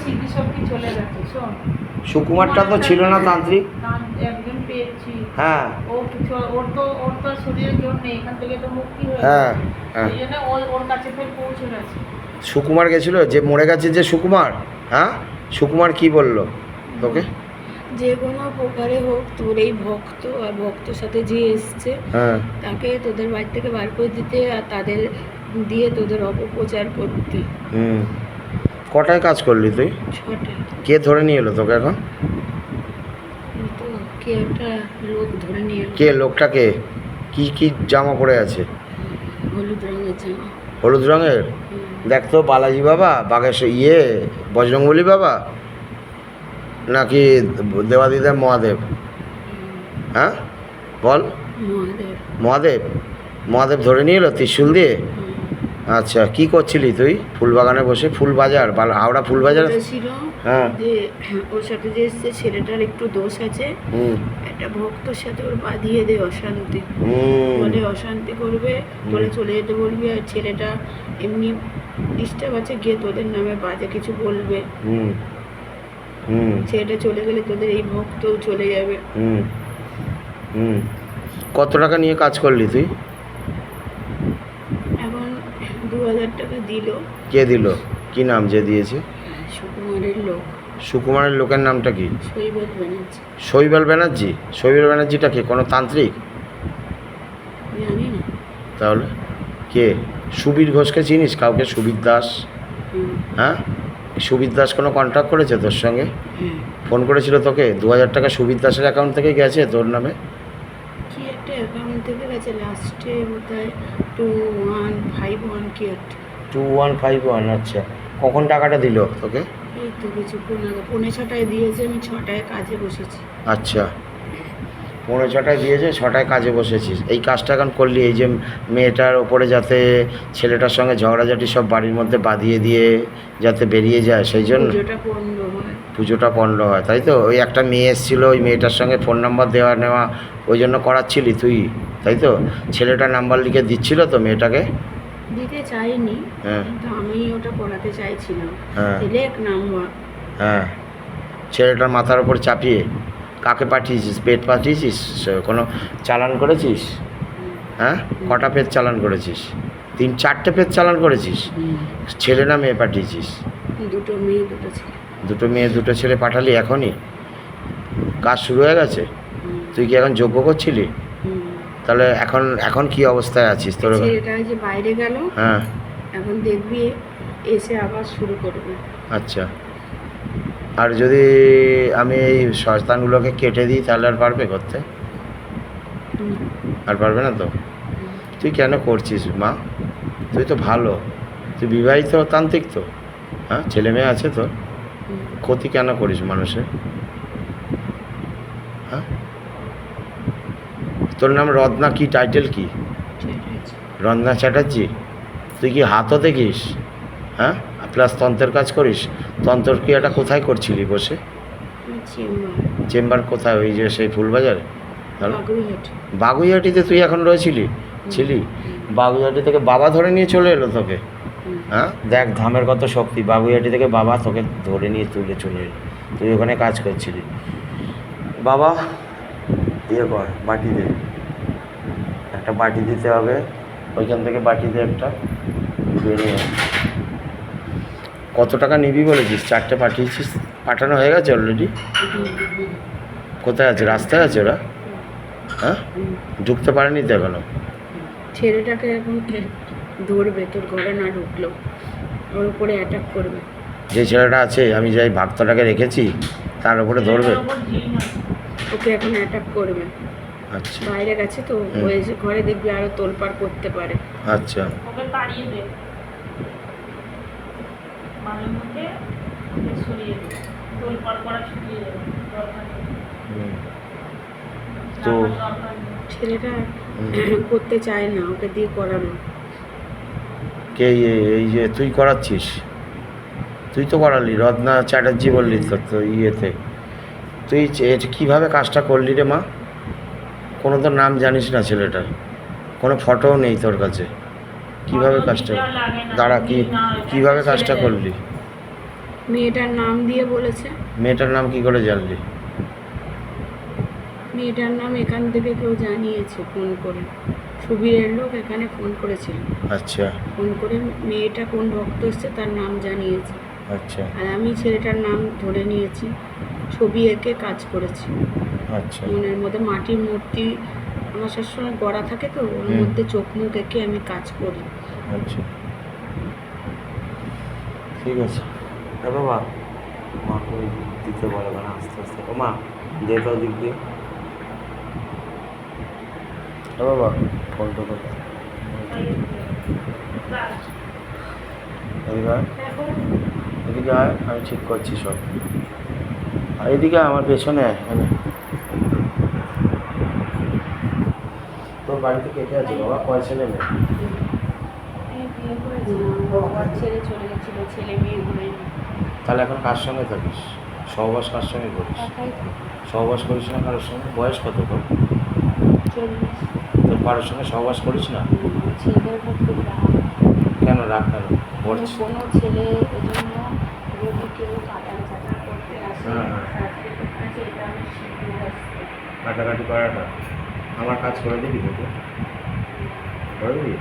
পেয়েছি, কি সব কি চলে গেছে শোন। সুকুমারটা তো ছিল না তান্ত্রিক? একজন পেয়েছি। হ্যাঁ ওর তো শরীরের জোর নেই, এখান থেকে তো মুক্তি হয়ে হ্যাঁ গেছে। হ্যাঁ এই জন্য ওর কাছে ফের পৌঁছে গেছে। সুকুমার গেছিল, যে মরে গেছে যে সুকুমার। হ্যাঁ, সুকুমার কি বললো তোকে? যে কোনো প্রকারে হোক তোর এই ভক্ত আর ভক্তর সাথে যে এসছে হ্যাঁ তাকে তোদের বাড়ি থেকে বার করে দিতে আর তাদের দিয়ে তোদের অপপ্রচার করতে। হুম, কটায় কাজ করলি তুই? 6টায়। কে ধরে নিয়ে এলো তোকে এখন? তো কে একটা লোক ধরে নিয়ে এলো। কে লোকটা? কে? কি কি জামা পরে আছে? হলুদ রঙের জামা। হলুদ রঙের? দেখ তো, বালাজি বাবা, বাগেশ বজরংবলী বাবা, নাকি দেবাদিদেব মহাদেব? হ্যাঁ বল। মহাদেব। মহাদেব? মহাদেব ধরে নিয়ে এলো ত্রিশূল দিয়ে? আচ্ছা, কি করছিলি তুই? ফুলবাগানে বসে, ফুল বাজার, হাওড়া ফুল বাজার। ছিল হ্যাঁ যে ওর সাথে যে এসছে ছেলেটার একটু দোষ আছে, হুম একটা ভক্তর সাথে ওর বাঁধিয়ে দে অশান্তি। হুম বলে অশান্তি করবে, বলে চলে যেতে বলবি, আর ছেলেটা এমনি ডিস্টার্ব আছে, গিয়ে তোদের নামে বাজে কিছু বলবে। হুম হুম ছেলেটা চলে গেলে তোদের এই ভক্তও চলে যাবে। হুম হুম কত টাকা নিয়ে কাজ করলি তুই? এখন 2000 টাকা দিল। কে দিল? কি নাম যে দিয়েছে? সুকুমারের লোক। সুকুমারের লোকের নামটা কি? শৈবত ব্যানার্জি। শৈবাল ব্যানার্জি? শৈবাল ব্যানার্জিটা কে? কোনো তান্ত্রিক? জানি না। তাহলে কে? সুবীর ঘোষকে চিনিস কাউকে? সুবীর দাস? হুম, হ্যাঁ, সুবীর দাস কোনো কন্ট্যাক্ট করেছে তোর সঙ্গে? হ্যাঁ। ফোন করেছিল তোকে? 2000 টাকা সুবীর দাসের অ্যাকাউন্ট থেকে গেছে তোর নামে? কি একটা অ্যাকাউন্ট থেকে গেছে লাস্টে বোধহয় 2151 কি একটা। 2151? আচ্ছা, কখন টাকাটা দিল তোকে? এই তো কিছুক্ষণ আগে 5:45 দিয়েছে, আমি 6টায় কাজে বসেছি। আচ্ছা, 5:45 দিয়েছে, 6টায় কাজে বসেছিস। এই কাজটা এখন করলি, এই যে মেয়েটার ওপরে যাতে ছেলেটার সঙ্গে ঝগড়াঝাটি সব বাড়ির মধ্যে বাঁধিয়ে দিয়ে যাতে বেরিয়ে যায়, সেই জন্য পুজোটা পণ্ড হয়। পুজোটা পণ্ড হয়, তাই তো? ওই একটা মেয়ে এসেছিলো, ওই মেয়েটার সঙ্গে ফোন নাম্বার দেওয়া নেওয়া, ওই জন্য করাচ্ছিলি তুই, তাই তো? ছেলেটা নাম্বার লিখে দিচ্ছিল তো মেয়েটাকে? দিতে চাইনি, হ্যাঁ কিন্তু আমি ওটা করাতে চাইছিলাম। হ্যাঁ লেখ নাম্বার। হ্যাঁ, ছেলেটার মাথার ওপর চাপিয়ে। কাকে পাঠিয়েছিস? পেট পাঠিয়েছিস? কোনো চালান করেছিস? হ্যাঁ, কটা পেজ চালান করেছিস? 3-4টে পেজ চালান করেছিস? ছেলে না মেয়ে পাঠিয়েছিস? দুটো মেয়ে দুটো ছেলে। দুটো মেয়ে দুটো ছেলে পাঠালি এখনই? কাজ শুরু হয়ে গেছে? তুই কি এখন যোগ্য করছিলি? তাহলে এখন এখন কি অবস্থায় আছিস তোর? ছেলেটা যে বাইরে গেল, হ্যাঁ, এখন দেখবি এসে আবার শুরু করবে। আচ্ছা। আর যদি আমি এই শয়তানগুলোকে কেটে দিই তাহলে আর পারবে করতে? আর পারবে না তো? তুই কেন করছিস মা? তুই তো ভালো, তুই বিবাহিত তান্ত্রিক তো, হ্যাঁ, ছেলে মেয়ে আছে তো, ক্ষতি কেন করিস মানুষের? হ্যাঁ, তোর নাম রত্না, কি টাইটেল কি? রত্না চ্যাটার্জি? তুই কি হাতও দেখিস? হ্যাঁ, প্লাস তন্ত্রের কাজ করিস? তন্ত্র ক্রিয়াটা কোথায় করছিলি বসে? চেম্বার কোথায়? ওই যে সেই ফুলবাজারে? বাগুইহাটিতে তুই এখন রয়েছিলি? বাগুইহাটি থেকে বাবা ধরে নিয়ে চলে এলো তোকে? হ্যাঁ, দেখ ধামের কত শক্তি। বাগুইহাটি থেকে বাবা তোকে ধরে নিয়ে তুলে চলে এলো, তুই ওখানে কাজ করছিলি। বাবা ইয়ে কর, বাটি দে, একটা বাটি দিতে হবে, ওইখান থেকে বাটি দে একটা, বেরিয়ে। কত টাকা নিবি বলেছিস? 4টে পাঠিয়েছিস, পাঠানো হয়ে গেছে অলরেডি? কোথায় আছে? রাস্তায় আছে ওরা? হ্যাঁ, ঢুকতে পারেনি তো এখনো? ছেলেটাকে এখন ধরবে, তোর ঘরে না ঢুকলো ওর উপরে অ্যাটাক করবে। যে ছেলেটা আছে, আমি যাই ভক্তটাকে রেখেছি, তার উপরে ধরবে? ওকে এখন অ্যাটাক করবে। আচ্ছা, বাইরে গেছে তো, ও এসে ঘরে দেখবি আরো তোলপাড় করতে পারে। আচ্ছা, ওকে তাড়িয়ে দে, বাড়ির মধ্যে ওকে সরিয়ে দে, তোলপাড় করা শিখিয়ে দেবে, দরকার নেই। তো দরকার নেই। ছেলেটা করতে চায় না, ওকে দিয়ে করানো। কে? এই যে তুই করাচ্ছিস? তুই তো করালি, রত্না চ্যাটার্জি বললি তো ইয়েতে। তুই কীভাবে কাজটা করলি রে মা? কোনো তো নাম জানিস না ছেলেটার, কোনো ফটোও নেই তোর কাছে, কীভাবে কাজটা? দাঁড়া, কীভাবে কাজটা করলি? মেয়েটার নাম দিয়ে বলেছে। মেয়েটার নাম কি করে জানলি? মেয়েটার নাম এখান থেকে কেউ জানিয়েছে ফোন করে, সুবীরের লোক এখানে ফোন করেছিল। আচ্ছা ফোন করে মেয়েটা কোন ভক্ত এসছে তার নাম জানিয়েছে। আচ্ছা আর আমি ছেলেটার নাম ধরে নিয়েছি, ছবি এঁকে কাজ করেছি। আচ্ছা মনের মধ্যে মাটির মূর্তি আমার সবসময় গড়া থাকে, তো ওর হুম। মধ্যে চোখ মুখ এঁকে আমি কাজ করি। আচ্ছা ঠিক আছে। বাবা মাকে ওই দিতে বলে না আস্তে আস্তে। ও মা দে তো দিক দিয়ে। বাবা ফোনটা তো এদিকে আয়, এদিকে আয়, আমি ঠিক করছি সব। আর এদিকে আয়, আমার পেছনে আয়, এনে। তোর বাড়িতে কে কে আছে বাবা? কয় ছেলে মেয়ে? এই বিয়ে করেছিলাম, বাবার ছেলে চলে গেছিলো, ছেলে মেয়ে হয়নি। তাহলে এখন কার সঙ্গে থাকিস? সহবাস কার সঙ্গে করিস? একাই থাকি। সহবাস করিস না কারোর সঙ্গে? বয়স কত তোর? 40। তোর কারোর সঙ্গে সহবাস করিস না? ছেলেদের উপর খুব রাগ। কেন রাগ কেন? বলছিস? কোনো ছেলে এজন্য যদি কেউ কাটান চাটান করতে আসে, হ্যাঁ, হ্যাঁ। সার্জারি করতে আসে, এটা আমি শিখিয়ে আসছি। কাটাকাটি করাটা আমার কাজ করে দিবি তোকে? করে দিবি?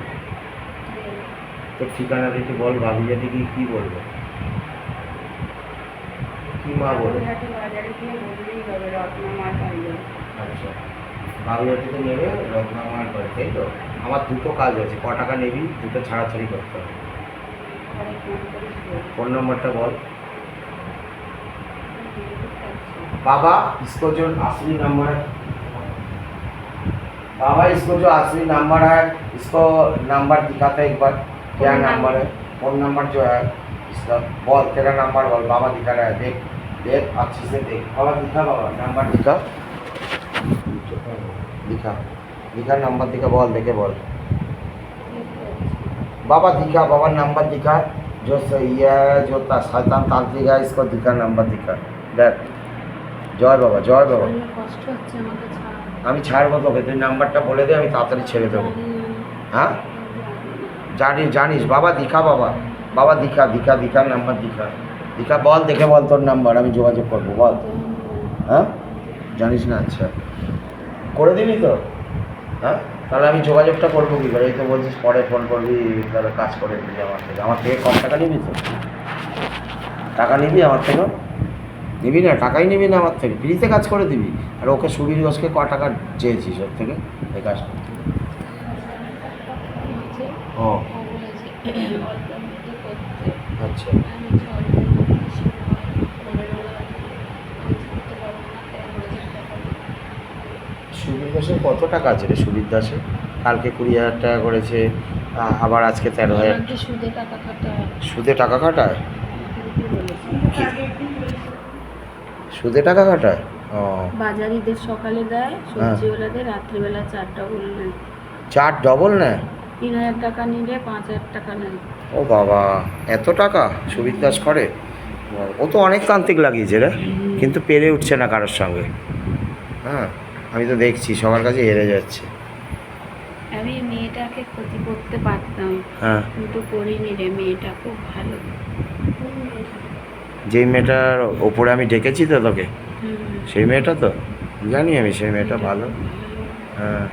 তোর ঠিকানাটা একটু বল, ভাবি জাতি কি বলবে? কি মা বলবে? হাটে বাজারে গিয়ে বললেই হবে রত্নমার বাড়ি। আচ্ছা বাবুয়াটিতে নেবে রত্নামার বাড়ি, তাই তো? আমার দুটো কাজ আছে, ক টাকা নিবি দুটো ছাড়াছাড়ি করতে হবে। ঘরে ফোন করিস বল। ফোন নম্বরটা বল। बाबा इसको जो असली नंबर है, बाबा इसको जो असली नंबर है इसको नंबर दिखाता है एक बार, क्या नंबर है? फोन नंबर जो है इसका बोल, तेरा नंबर बोल। बाबा दिखा रहा है, देख देख अच्छे से देख। बाबा दिखा, बाबा नंबर दिखा, दिखा दिखा नंबर दिखा, बोल देखे बोल। बाबा दिखा, बाबा नंबर दिखा, जो सही है जो शैतान तांत्रिक है इसको दिखा, नंबर दिखा, देख। জয় বাবা, জয় বাবা। শরীরে কষ্ট হচ্ছে, আমাকে ছাড়। আমি ছাড়বো তোকে, তুই নাম্বারটা বলে দে, আমি তাড়াতাড়ি ছেড়ে দেবো। হ্যাঁ জানিস জানিস বাবা দিখা, বাবা বাবা দিখা দিখা দিখা নাম্বার দিখা দিখা, বল দেখে বল তোর নাম্বার, আমি যোগাযোগ করবো, বল। হ্যাঁ জানিস না? আচ্ছা করে দিবি তো? হ্যাঁ তাহলে আমি যোগাযোগটা করবো কী করে? এই তো বলছিস পরে ফোন করবি, তাহলে কাজ করে দিবি আমার থেকে কম টাকা নিবি তো? টাকা নিবি আমার থেকে? নিবি না, টাকাই নিবি না আমার থেকে, ফ্রিতে কাজ করে দিবি। আর ওকে সুবীর ঘোষকে ক টাকা চেয়েছিস ওর থেকে এই কাজ করতে? ও আচ্ছা সুবীর দাসের কত টাকা আছে রে? সুবীর দাসের কালকে 20,000 টাকা করেছে, আবার আজকে 13,000। সুদে টাকা খাটায়। সুদে টাকা কাটায়? সুদে টাকা কাটায়? ও বাজারিদের সকালে দেয়, সবজিওয়ালাদের রাত্রিবেলা 4 ডবল নেয়। 4 ডবল নেয়? 3,000 টাকা নিলে 5,000 টাকা নেয়। ও বাবা, এত টাকা সুবীর দাস করে? ও তো অনেক তান্ত্রিক লাগিয়েছে রে, কিন্তু পেরে উঠছে না কারোর সঙ্গে। হ্যাঁ আমি তো দেখছি সবার কাছে হেরে যাচ্ছে। আমি মেয়েটাকে ক্ষতি করতে পারতাম, হ্যাঁ কিন্তু করিনি রে। মেয়েটা খুব ভালো। যেই মেয়েটার ওপরে আমি ডেকেছি তো তোকে, হুম। সেই মেয়েটা তো জানি আমি, সেই মেয়েটা ভালো। হ্যাঁ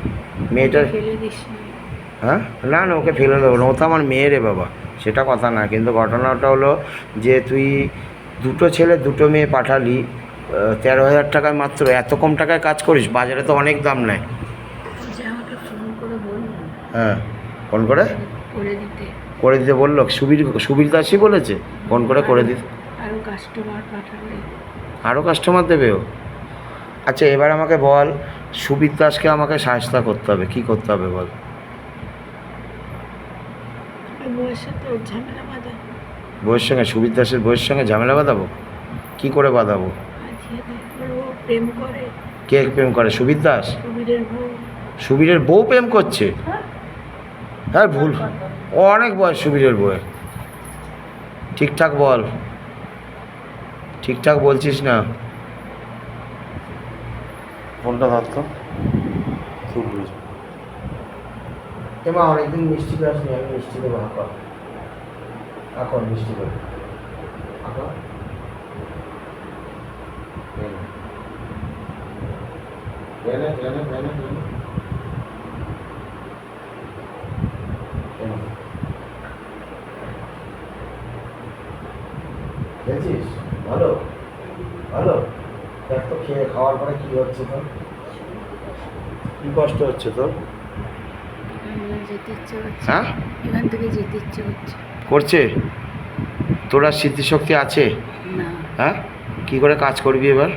মেয়েটার, ফেলে দিস না। হ্যাঁ না না ওকে ফেলে দেবো না, ও তো আমার মেয়ে রে বাবা, সেটা কথা না। কিন্তু ঘটনাটা হলো যে তুই দুটো ছেলে দুটো মেয়ে পাঠালি, 13,000 টাকায় মাত্র, এত কম টাকায় কাজ করিস? বাজারে তো অনেক দাম নেয়। যে আমাকে ফোন করে বললো হ্যাঁ ফোন করে করে দিতে। বললো? সুবীর দাসই বলেছে ফোন করে দিতে? আরও কাস্টমার পাঠালে। আরও কাস্টমার দেবে ও? আচ্ছা এবার আমাকে বল, সুবীর দাসকে আমাকে সাহায্য করতে হবে, কী করতে হবে বল? বউয়ের সাথে ওর ঝামেলা বাঁধা। বউয়ের সঙ্গে, সুবীর দাসের বউয়ের সঙ্গে ঝামেলা বাঁধাবো? কী করে বাঁধাবো? বাঁধিয়ে দেয়। ও প্রেম করে। কে প্রেম করে? সুবীর দাস? সুবীরের বউ। সুবীরের বউ প্রেম করছে? হ্যাঁ ভুল, ও অনেক বয়স সুবীরের বউয়ের। ঠিকঠাক বল, ঠিকঠাক বলছিস না। ফোনটা ধরতো খুব বুঝ এমা, অনেকদিন মিষ্টি খাসনি, আমি মিষ্টি দেবো। এখন মিষ্টি দেবো। খেয়েছিস? ভালো ভালো। দেখ তো খেয়ে খাওয়ার পরে কি হচ্ছে তোর, কি কষ্ট হচ্ছে তোর? যেতে ইচ্ছে হচ্ছে, হ্যাঁ এখান থেকে যেতে ইচ্ছে হচ্ছে করছে? তোর আর স্মৃতিশক্তি আছে? না। হ্যাঁ কী করে কাজ করবি এবার?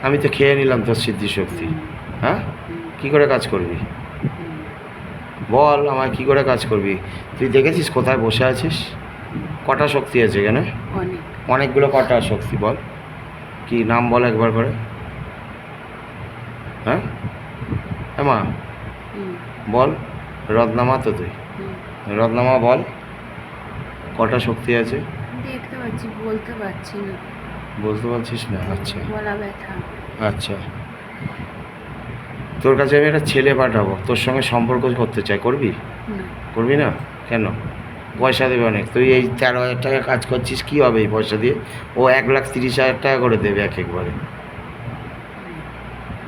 আমি তো খেয়ে নিলাম তোর স্মৃতিশক্তি। হ্যাঁ কী করে কাজ করবি বল আমায়, কী করে কাজ করবি? তুই দেখেছিস কোথায় বসে আছিস? কটা শক্তি আছে এখানে? অনেক। অনেকগুলো। কটা শক্তি বল, কি নাম বল একবার করে। হ্যাঁ মা বল, রত্নামা তো তুই, রত্নামা বল কটা শক্তি আছে? দেখতে পাচ্ছি, বলতে পারছি না। বলতে পারছিস না? আচ্ছা গলা ব্যথা। আচ্ছা, তোর কাছে আমি একটা ছেলে পাঠাবো, তোর সঙ্গে সম্পর্ক করতে চাই, করবি? না। করবি না কেন? পয়সা দেবে অনেক। তুই এই 13,000 টাকা কাজ করছিস, কী হবে এই পয়সা দিয়ে? ও 1,30,000 টাকা করে দেবে একবারে।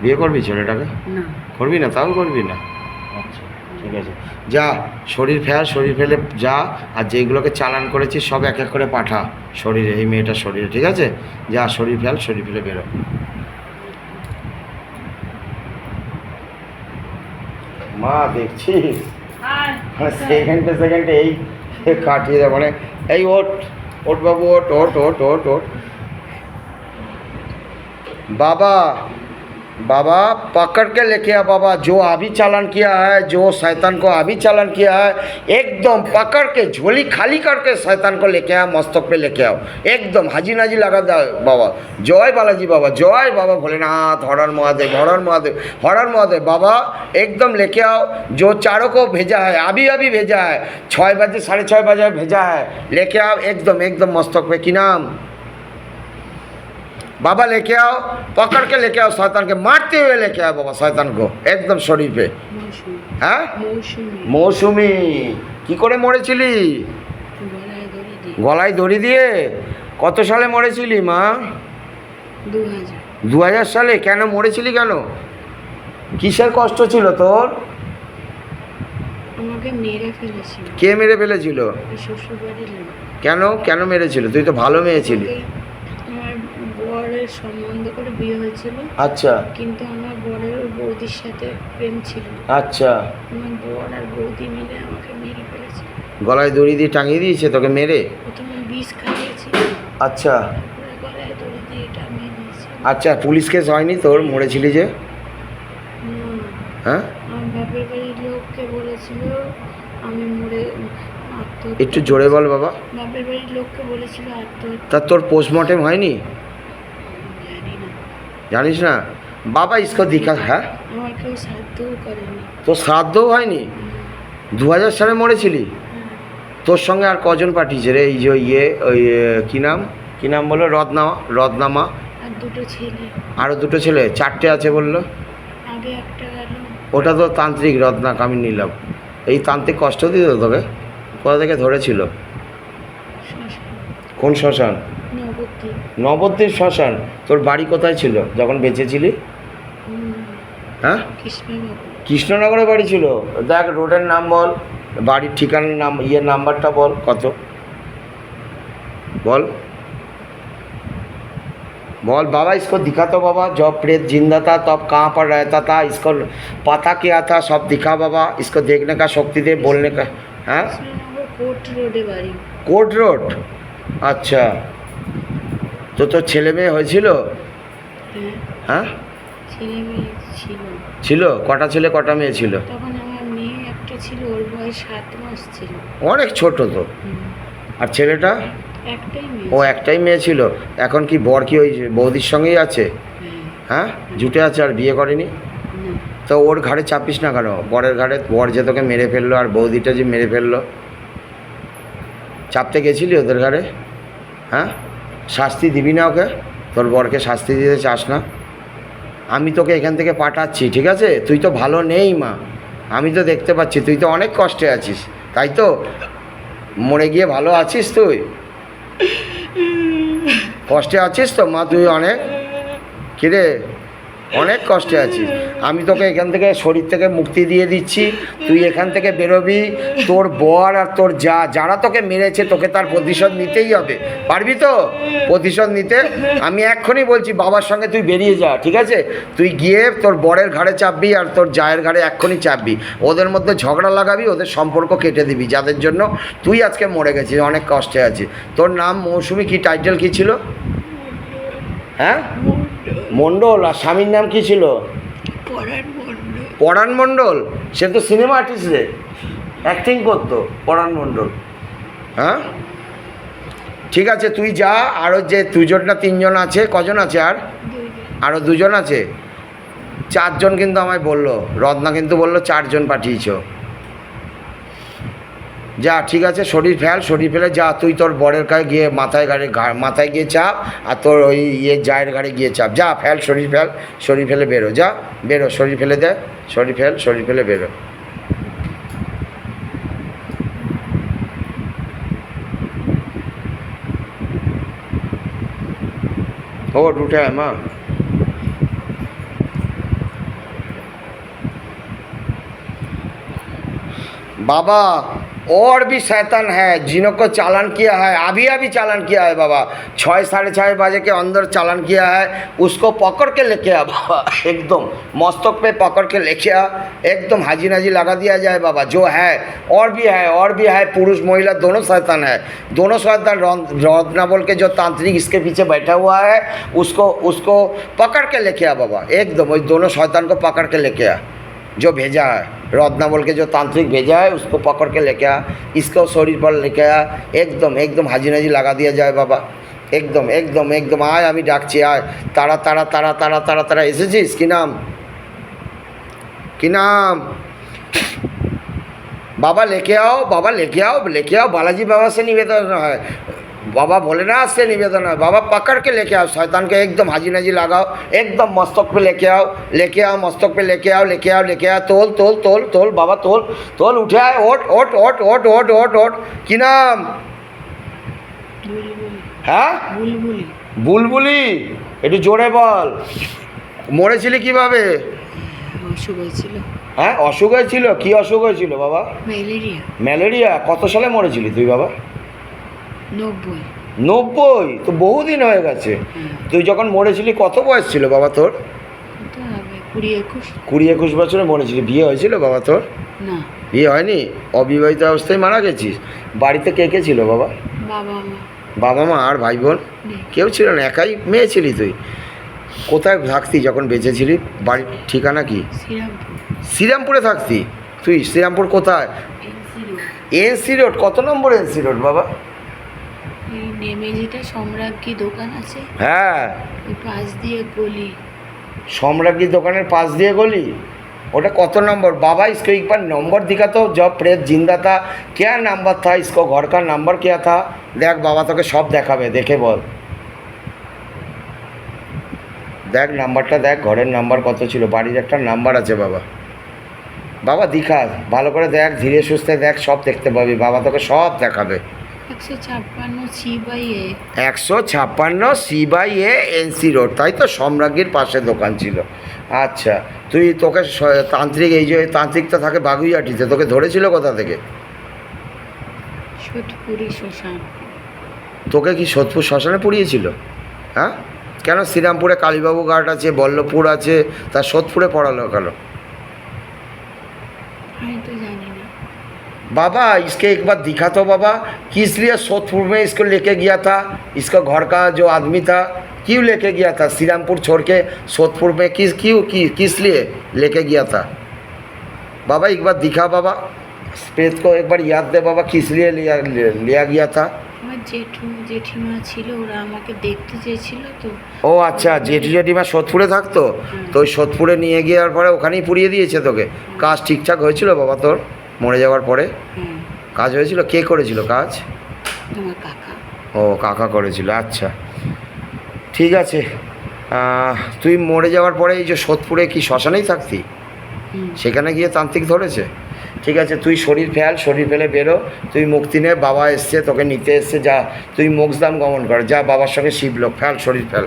বিয়ে করবি ছেলেটাকে? না। করবি না? তাও করবি না? আচ্ছা ঠিক আছে, যা শরীর ফেল, শরীর ফেলে যা, আর যেগুলোকে চালান করেছিস সব এক এক করে পাঠা শরীরে, এই মেয়েটার শরীরে, ঠিক আছে? যা শরীর ফেল, শরীর ফেলে বেরো। মা দেখছিস সেকেন্ডে সেকেন্ডে এই কাটিয়ে দেয়, মানে এই ওঠ ওঠ বাবু, ওঠ ওঠ ওঠ ওঠ ওঠ। बाबा बाबा पकड़ के लेके आ बाबा, जो अभी चालान किया है, जो शैतान को अभी चालान किया है, एकदम पकड़ के झोली खाली करके शैतान को लेके आओ, मस्तक पे लेके आओ, एकदम हाजी नाजी लगा दो बाबा। जय बालाजी बाबा, जय बाबा भोलेनाथ, हरण महादेव, हरण महादेव, हरण महादेव। बाबा एकदम लेके आओ, जो चारों को भेजा है, अभी अभी भेजा है, 6 बजे 6:30 बजे भेजा है, लेके आओ एकदम एकदम मस्तक पे। की नाम? बाबा लेके आओ, पकड़ के लेके आओ, शैतान के मारते हुए लेके आओ बाबा, शैतान को एकदम शरीर पे। হ্যাঁ মৌসুমি, কি করে মরেছিলি? গলায় দড়ি দিয়ে। কত সালে মরেছিলি মা? 2000 সালে। কেন মরেছিলি কেন? কিসের কষ্ট ছিল তোর? আমাকে মেরে ফেলেছিল। কে মেরে ফেলেছিল? শ্বশুরবাড়ির লোক। কেন কেন মেরেছিল? তুই তো ভালো মেয়ে ছিলি। আমার বরের সম্বন্ধ করে বিয়ে হয়েছিল। আচ্ছা। কিন্তু আমার বরের বৌদির সাথে প্রেম ছিল। আচ্ছা। আমার বর আর বৌদি মিলে আমাকে মেরে ফেলেছে। গলায় দড়ি দিয়ে টাঙিয়ে দিয়েছে তোকে মেরে? প্রথমে বিষ খাইয়েছিল। আচ্ছা। তারপরে গলায় দড়ি দিয়ে টাঙিয়ে দিয়েছে। আচ্ছা, পুলিশ কেস হয়নি তোর মরেছিলি যে? হ্যাঁ আমার বাপের বাড়ির লোককে বলেছিল আমি মরে আত্মহত্যা। একটু জোরে বল বাবা। বাপের বাড়ির লোককে বলেছিল আত্মহত্যা। তা তোর পোস্টমর্টেম হয়নি? জানি না। জানিস না? বাবা ইসকো দিখা। হ্যাঁ আমার কেউ সাহায্যও করেনি। তোর শ্রাদ্ধও হয়নি? 2000 সালে মরেছিলি? তোর সঙ্গে আর কজন পাঠিয়েছে রে? এই যে ওই কী নাম বললো? রত্নামা। আর দুটো ছেলে। আরও দুটো ছেলে? 4টে আছে বললো। আগে একটা গেল। ওটা তো তান্ত্রিক রত্নাক, আমি নিলাম। এই তান্ত্রিক কষ্ট দিত তোকে? কোথা থেকে ধরেছিল? কোন শ্মশান? নবদ্বীপ শ্মশান। তোর বাড়ি কোথায় ছিল যখন বেঁচেছিলি? হ্যাঁ কৃষ্ণনগরে বাড়ি ছিল। দেখ রোডের নাম বল, বাড়ির ঠিকানার নাম, নাম্বারটা বল, কত বল বল बाबा। इसको दिखा तो बाबा, जब प्रेत जिंदा था तब कहाँ पर रहता था, इसको पता क्या था, सब दिखा बाबा। इसको देखने का शक्ति दे, बोलने का। हाँ কোর্ট রোডে বাড়ি। Court road. আচ্ছা, তো তোর ছেলে মেয়ে হয়েছিল? হ্যাঁ ছেলে মেয়ে ছিল। ছিল? কটা ছেলে কটা মেয়ে ছিল? তখন আমার মেয়ে একটা ছিল, ওর বয়স 7 মাস ছিল। অনেক ছোট তো। আর ছেলেটা? একটাই মেয়ে। ও একটাই মেয়ে ছিল। এখন কি বর কি ওই বৌদির সঙ্গেই আছে? হ্যাঁ জুটে আছে, আর বিয়ে করেনি? তো ওর ঘাড়ে চাপিস না কেন? বরের ঘাড়ে, বর যে তোকে মেরে ফেললো আর বৌদিটা যে মেরে ফেললো, চাপতে গেছিলি ওদের ঘাড়ে? হ্যাঁ শাস্তি দিবি না ওকে? তোর বরকে শাস্তি দিতে চাস না? আমি তোকে এখান থেকে পাঠাচ্ছি, ঠিক আছে? তুই তো ভালো নেই মা, আমি তো দেখতে পাচ্ছি। তুই তো অনেক কষ্টে আছিস, তাই তো? মরে গিয়ে ভালো আছিস তুই? কষ্টে আছিস তো মা তুই অনেক? কিরে অনেক কষ্টে আছিস। আমি তোকে এখান থেকে শরীর থেকে মুক্তি দিয়ে দিচ্ছি, তুই এখান থেকে বেরোবি। তোর বর আর তোর যারা তোকে মেরেছে তোকে তার প্রতিশোধ নিতেই হবে। পারবি তো প্রতিশোধ নিতে? আমি এক্ষুনি বলছি বাবার সঙ্গে তুই বেরিয়ে যা, ঠিক আছে? তুই গিয়ে তোর বরের ঘাড়ে চাপবি আর তোর জায়ের ঘাড়ে এক্ষুনি চাপবি, ওদের মধ্যে ঝগড়া লাগাবি, ওদের সম্পর্ক কেটে দিবি, যাদের জন্য তুই আজকে মরে গেছিস, অনেক কষ্টে আছিস। তোর নাম মৌসুমি, কি টাইটেল কী ছিল? হ্যাঁ, মণ্ডল। আর স্বামীর নাম কি ছিল? পরাণ মণ্ডল। সে তো সিনেমা আর্টিস্ট রে, অ্যাক্টিং করতো পরাণ মণ্ডল। হ্যাঁ, ঠিক আছে তুই যা। আরও যে 2জন না 3জন আছে, কজন আছে? আরও 2জন আছে, 4জন কিন্তু আমায় বললো, রত্না কিন্তু বললো 4জন পাঠিয়েছ। যা, ঠিক আছে, শরীর ফেলে যা। তুই তোর বরের গায়ে গিয়ে মাথায় গিয়ে চাপ, আর তোর ওই জায়ের গাড়ি গিয়ে চাপ। যা, শরীর ফেলে বেরো, যা বেরো, শরীর ফেলে দে, শরীর ফেলে বেরো। উঠে আয় মা। बाबा और भी शैतान है जिनको चालान किया है, अभी चालान किया है बाबा। 6-6:30 बजे के अंदर चालान किया है, उसको पकड़ के लेके आ बाबा, एकदम मस्तक पे पकड़ के लेके आ, एकदम हाजी नाजी लगा दिया जाए बाबा। जो है और भी है, पुरुष महिला दोनों शैतान है, दोनों शैतान। रत्ना बोल के जो तांत्रिक इसके पीछे बैठा हुआ है, उसको पकड़ के लेके आ बाबा, एकदम उस दोनों शैतान को पकड़ के लेके आ। जो भेजा है रत्ना बोल के जो तांत्रिक भेजा है, उसको पकड़ के लेके आ, इसको शरीर पर लेके आ, एकदम हाजी नाजी लगा दिया जाए बाबा। एकदम आय, আমি ডাকছি আয়, তারা এসেছিস? কি নাম बाबा? लेके आओ बालाजी बाबा से निवेदन है, बाबा भोलेनाथ से निवेदन है, बाबा पकड़ के लेके आओ शैतान के, एकदम हाजी नाजी लगाओ, एकदम मस्तक पे लेके आओ, मस्तक पे लेके आओ, तोल बाबा, तोल उठे आए, ओट। কি নাম? হ্যাঁ, বুলবুলি। একটু জোরে বল। মরেছিলি কিভাবে? অসুখ হয়েছিল। হ্যাঁ, অসুখ হয়েছিল? কি অসুখ হয়েছিল বাবা? ম্যালেরিয়া। কত সালে মরেছিলি তুই বাবা? 90। তো বহুদিন হয়ে গেছে। তুই যখন মরেছিলি কত বয়স ছিল বাবা তোর? 20-21 বছরে মরেছিলি। বিয়ে হয়েছিল বাবা তোর? না, বিয়ে হয়নি, অবিবাহিত অবস্থায় মারা গেছিস। বাড়িতে কে কে ছিল বাবা? বাবা মা আর ভাই বোন কেউ ছিল না, একাই মেয়ে ছিলি তুই? কোথায় থাকতি যখন বেঁচে ছিলি? বাড়ির ঠিকানা কি? শ্রীরামপুরে থাকতি তুই? শ্রীরামপুর কোথায়? NC road. কত নম্বর এনসি রোড বাবা? সম্রাজ্ঞী দোকান আছে, হ্যাঁ, পাশ দিয়ে গলি। সম্রাজ্ঞী দোকানের পাশ দিয়ে গলি, ওটা কত নম্বর बाबा? इसको एक बार नंबर दिखा तो, जब प्रेत जिंदा था क्या नंबर था, इसको घर का नंबर क्या था? देख बाबा তোকে সব দেখাবে, দেখে বল। দেখ নাম্বারটা দেখ, ঘরের নাম্বার কত ছিল, বাড়ির একটা নাম্বার আছে বাবা দিখা, ভালো করে দেখ, ধীরে সুস্থে দেখ, সব দেখতে পাবি, বাবা তোকে সব দেখাবে। 156 C/A এনসি রোড, তাই তো? সম্রাজ্ঞীর পাশে দোকান ছিল। আচ্ছা, তোকে তান্ত্রিক, এই যে তান্ত্রিকটা থাকে বাগুইয়াটিতে, তোকে ধরেছিল কোথা থেকে? তোকে কি সোদপুর শ্মশানে পুড়িয়েছিল? হ্যাঁ, কেন? শ্রীরামপুরে কালীবাবু ঘাট আছে, বল্লভপুর আছে, তা সোদপুরে পড়ালো কেন बाबा? इसके एक बार दिखा तो बाबा, किस लिए सोदपुर में इसको लेके गया था? इसका घर का जो आदमी था क्यों लेके गया था? श्रीरामपुर छोड़ के सोदपुर में किस लिए लेके गया था बाबा? एक बार दिखा बाबा, प्रेत को एक बार याद दे बाबा, किस लिए लिया गया था? আমার জেঠিমা ছিল, ওরা আমাকে দেখতে চেয়েছিল তো। ও আচ্ছা, জেঠিমা সোদপুরে থাকতো, তো ওই সোদপুরে নিয়ে গিয়ে পরে ওখানেই পুড়িয়ে দিয়েছে তোকে। কাজ ঠিকঠাক হয়েছিল বাবা তোর মরে যাওয়ার পরে? কাজ হয়েছিল? কে করেছিল কাজ? আমার কাকা। ও, কাকা করেছিল। আচ্ছা, ঠিক আছে। তুই মরে যাওয়ার পরে এই যে সোদপুরে কি শ্মশানেই থাকতি? সেখানে গিয়ে তান্ত্রিক ধরেছে? ঠিক আছে, তুই শরীর ফেলে বেরো, তুই মুক্তি নে, বাবা এসছে তোকে নিতে এসছে, যা তুই মোক্ষধাম গমন কর, যা বাবার সঙ্গে শিবলোক, শরীর ফেল।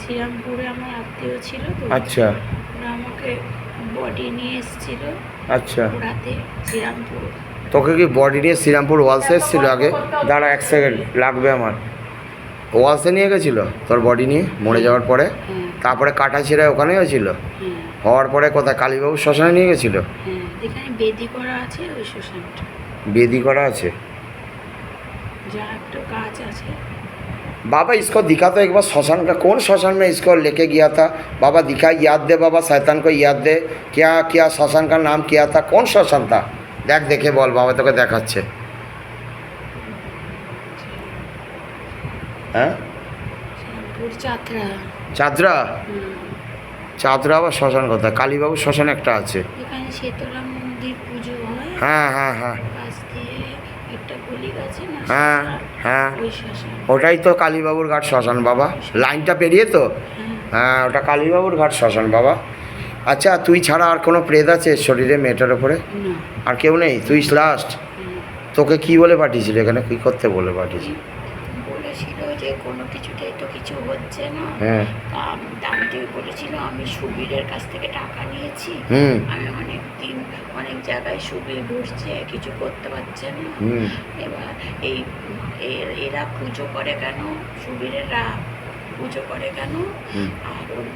শ্রীরামপুরে আমার আত্মীয় ছিল তো, আচ্ছা ওরা আমাকে বডি নিয়ে এসেছিল আচ্ছা। ওরাতে শ্রীরামপুর। তোকে কি বডি নিয়ে শ্রীরামপুর ওয়ালসে এসেছিল আগে? দাঁড়া এক সেকেন্ড লাগবে আমার। ওয়ালসে নিয়ে গেছিলো তোর বডি নিয়ে মরে যাওয়ার পরে? হ্যাঁ তারপরে কাটাছিড়ায় ওখানে হয়েছিল? হ্যাঁ হওয়ার পরে কোথায় কালীবাবু শ্মশানে নিয়ে গেছিলো? হ্যাঁ, এখানে বেদি করা আছে ওই শ্মশানটা, বেদি করা আছে? যা একটা গাছ আছে। बाबा इसको दिखा तो एक बार श्मशान का, कौन श्मशान में इसको लेके गया था बाबा? दिखा, याद दे बाबा, शैतान को याद दे। क्या क्या श्मशान का नाम किया था, कौन श्मशान था? देख देखे बोल बाबा তোকে দেখাচ্ছে। হ্যাঁ শ্রীরামপুর চাতরা। চাদরা? হুম। চাদরা আবার শ্মশান কোথায়? কালীবাবু শ্মশান একটা আছে। এখানে শীতলা মন্দির পুজো হয়, হ্যাঁ হ্যাঁ হ্যাঁ পাশ দিয়ে একটা গলি আছে না, হ্যাঁ হ্যাঁ, ওই শ্মশান। ওটাই তো কালীবাবুর ঘাট শ্মশান বাবা, লাইনটা পেরিয়ে তো। হ্যাঁ হ্যাঁ ওটা কালীবাবুর ঘাট শ্মশান বাবা। আচ্ছা তুই ছাড়া আর কোনো প্রেত আছে শরীরে মেয়েটার ওপরে? না। আর কেউ নেই? তুই লাস্ট? হুম। তোকে কি বলে পাঠিয়েছিল এখানে, কী করতে বলে পাঠিয়েছিল? বলেছিল যে কোনো কিছুতেই তো কিছু হচ্ছে না, হ্যাঁ দামটি বলেছিল আমি সুবীরের কাছ থেকে টাকা নিয়েছি, হুম আমি অনেক দিন অনেক জায়গায় সুবীর ঘুরছে, কিছু করতে পারছে না। হুম এবার এরা পুজো করে কেন, সুবীরেরা পুজো করে কেন, হুম আর ওর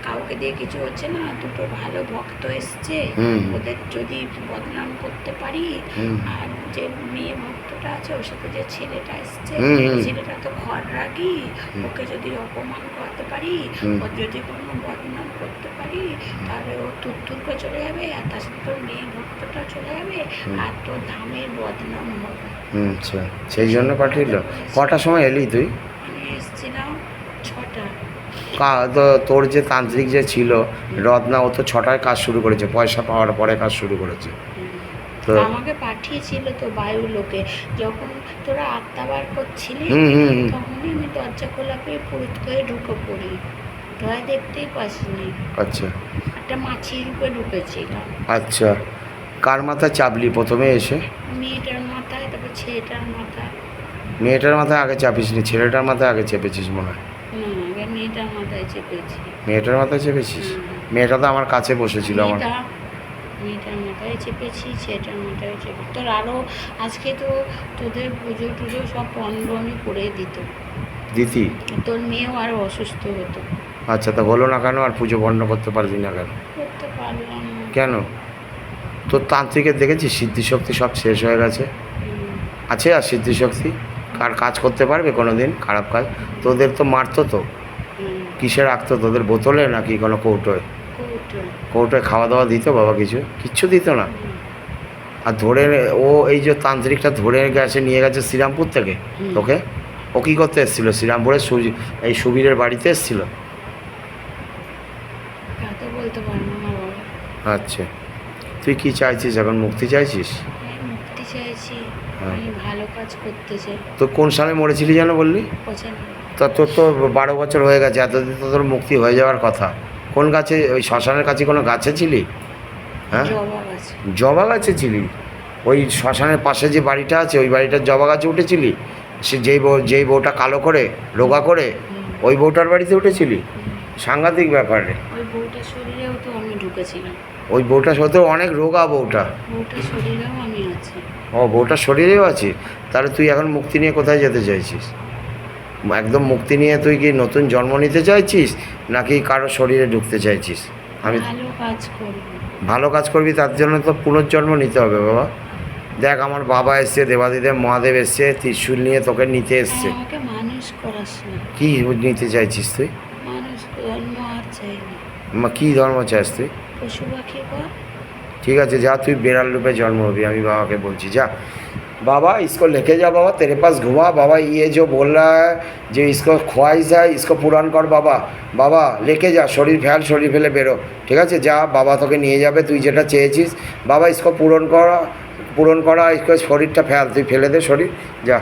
কাউকে দিয়ে কিছু হচ্ছে না, দুটো ভালো ভক্ত এসছে, হুম। ওদের যদি বদনাম করতে পারি, হুম। আর যে মেয়ে ভক্তটা আছে ওর সাথে যে ছেলেটা এসছে, হুম। ছেলেটা তো ঘর রাগি, ওকে যদি অপমান করতে পারি, হুম। ওর যদি কোনো বদনাম করতে পারি, তাহলে ও তুত্তুর করে চলে যাবে, আর তার সাথে তোর মেয়ে ভক্তটা চলে যাবে, আর তোর ধামের বদনাম হবে। আচ্ছা সেই জন্য পাঠিয়েছিল। কটার সময় এলি তুই? আমি এসেছিলাম 6টা। তো তোর যে তান্ত্রিক যে ছিল রত্না, ও তো 6টায় কাজ শুরু করেছে, পয়সা পাওয়ার পরে কাজ শুরু করেছে। তো আমাকে পাঠিয়েছিল তো বায়ু লোকে, যখন তোরা আত্মা বার করছিলি, হুম হুম হুম। তখনই আমি দরজা খোলা পেয়ে পুরুত করে ঢুকে পড়ি, ভয় দেখতেই পাসনি, আচ্ছা একটা মাছি রূপে ঢুকেছিলাম। আচ্ছা, কার মাথায় চাপলি প্রথমে এসে? মেয়েটার মাথায়, তারপর ছেলেটার মাথায়। মেয়েটার মাথায় আগে চাপিসনি, ছেলেটার মাথায় আগে চেপেছিস মনে হয়। না, আগে মেয়েটার মাথায় চেপেছি। মেয়েটার মাথায় চেপেছিস? মেয়েটা তো আমার কাছে বসেছিল আমার। মেয়েটার মাথায় চেপেছি, ছেলেটার মাথায় চেপেছি। তোর আরও আজকে তো তোদের পুজো টুজো সব বন্ধ আমি করে দিত, দিতি? তোর মেয়েও আরও অসুস্থ হতো। আচ্ছা তা হলো না কেন, আর পুজো বন্ধ করতে পারবি না কেন? করতে পারলাম না। কেন? তোর তান্ত্রিকের দেখেছিস সিদ্ধিশক্তি সব শেষ হয়ে গেছে। আছে আর সিদ্ধিশক্তি? কার কাজ করতে পারবে কোনো দিন খারাপ কাজ? তোদের তো মারতো তো, কিসে রাখতো তোদের, বোতলে নাকি কোনো কৌটোয়? কৌটোয় খাওয়া দাওয়া দিত বাবা? কিচ্ছু দিত না। আর ধরে ও এই যে তান্ত্রিকটা ধরে গেছে, নিয়ে গেছে শ্রীরামপুর থেকে তোকে, ও কী করতে এসেছিলো শ্রীরামপুরে? এই সুবীরের বাড়িতে এসেছিলো? তা তো বলতে পারবো না বাবা। আচ্ছা তুই কি চাইছিস এখন, মুক্তি চাইছিস? আমি মুক্তি চাইছি, হ্যাঁ। আমি ভালো কাজ করতে চাই। তো কোন সালে মরেছিলি যেন বললি? 95। তা তোর তো 12 বছর হয়ে গেছে, এতদিন তো তোর মুক্তি হয়ে যাওয়ার কথা। কোন গাছে, ওই শ্মশানের কাছে কোনো গাছে ছিলি? হ্যাঁ জবা গাছ। জবা গাছে ছিলি? ওই শ্মশানের পাশে যে বাড়িটা আছে ওই বাড়িটার জবা গাছে উঠেছিলি? সে যেই বউটা কালো করে রোগা করে ওই বউটার বাড়িতে উঠেছিলি? সাংঘাতিক ব্যাপার রে। ওই বউটার শরীরেও তো আমি ঢুকেছিলাম। ওই বউটা সত্যি অনেক রোগা বউটা। বউটার শরীরেও আমি আছি। ও বউটার শরীরেও আছে? তাহলে তুই এখন মুক্তি নিয়ে কোথায় যেতে চাইছিস? একদম মুক্তি নিয়ে তুই কি নতুন জন্ম নিতে চাইছিস নাকি কারো শরীরে ঢুকতে চাইছিস? আমি ভালো কাজ করব। ভালো কাজ করবি, তার জন্য তো পুনর্জন্ম নিতে হবে বাবা। দেখ আমার বাবা এসছে, দেবাদিদেব মহাদেব এসছে, ত্রিশূল নিয়ে তোকে নিতে এসছে। আমাকে মানুষ করাস না। কি নিতে চাইছিস তুই? মানুষ জন্ম আর চাই না। কী ধর্ম চাস তুই? পশু পাখি কর। ठीक है जा, तू बेड़ाल रूपे जन्म होगी, अभी बाबा के बोलची जा। बाबा इसको लेके जा बाबा, तेरे पास घुमा बाबा, ये जो बोल रहा है जो इसको ख्वाहिश है इसको पूरण कर बाबा। बाबा लेके जा, शरीर फेले बेरो, ठीक है जा, बाबा তোকে নিয়ে যাবে, তুই যেটা চেয়েছিস বাবা इसको पूरण करा इसको শরীরটা ফেল, তুই ফেলে দে শরীর, যা।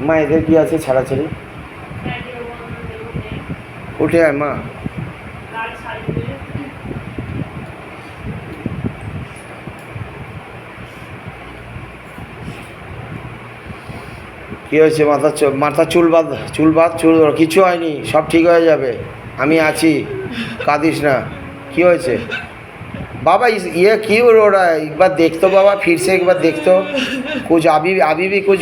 মা এদের কি আছে ছাড়াছাড়ি? উঠে আয় মা। কী হয়েছে? মাথা চুল বাঁধ কিছু হয়নি, সব ঠিক হয়ে যাবে, আমি আছি, কাঁদিস না। কি হয়েছে बाबा? ये क्यों रो रहा है? एक बार देख तो बाबा, फिर से एक बार देख तो, कुछ अभी भी कुछ